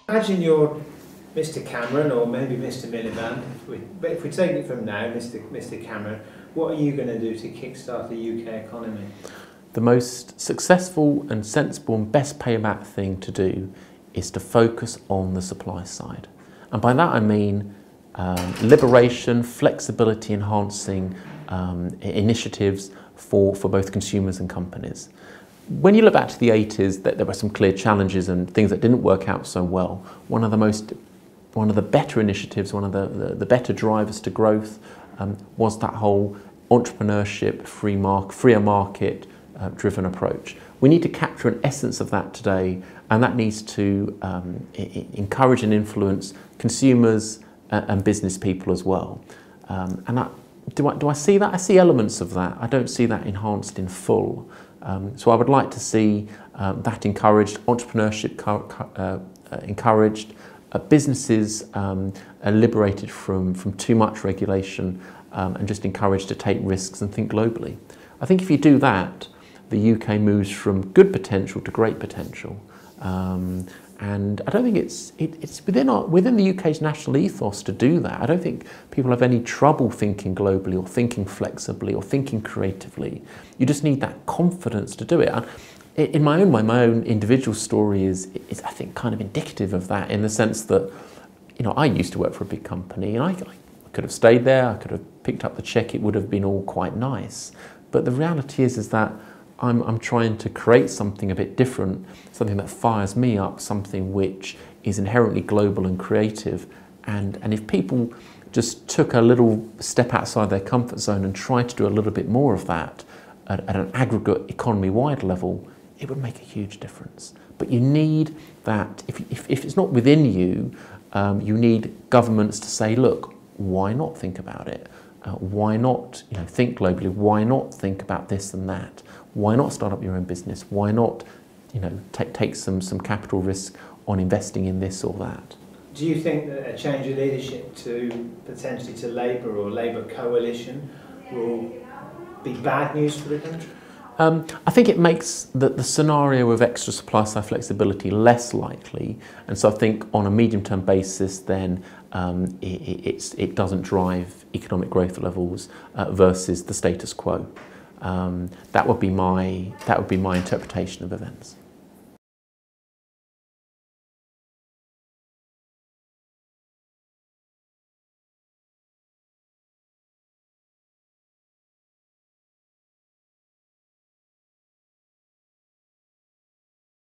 Imagine you're Mr. Cameron or maybe Mr. Miliband. But if we take it from now, Mr. Cameron, what are you going to do to kickstart the UK economy? The most successful and sensible and best payback thing to do is to focus on the supply side. And by that I mean liberation, flexibility enhancing initiatives for both consumers and companies. When you look back to the 80s, there were some clear challenges and things that didn't work out so well. One of the better initiatives, one of the better drivers to growth was that whole entrepreneurship, freer market driven approach. We need to capture an essence of that today, and that needs to encourage and influence consumers and business people as well. Do I see that? I see elements of that. I don't see that enhanced in full. So I would like to see that encouraged, entrepreneurship encouraged, businesses liberated from too much regulation and just encouraged to take risks and think globally. I think if you do that, the UK moves from good potential to great potential. And I don't think it's within the UK's national ethos to do that. I don't think people have any trouble thinking globally or thinking flexibly or thinking creatively. You just need that confidence to do it. And in my own way, my own individual story is I think kind of indicative of that, in the sense that, you know, I used to work for a big company and I could have stayed there, I could have picked up the check, it would have been all quite nice. But the reality is that I'm trying to create something a bit different, something that fires me up, something which is inherently global and creative. And if people just took a little step outside their comfort zone and tried to do a little bit more of that at an aggregate economy-wide level, it would make a huge difference. But you need that, if it's not within you, you need governments to say, look, why not think about it? Why not, you know, think globally? Why not think about this and that? Why not start up your own business? Why not, you know, take some capital risk on investing in this or that? Do you think that a change of leadership potentially to Labour or Labour coalition will be bad news for the country? I think it makes the scenario of extra supply side flexibility less likely, and so I think on a medium-term basis then it doesn't drive economic growth levels versus the status quo. That would be my interpretation of events.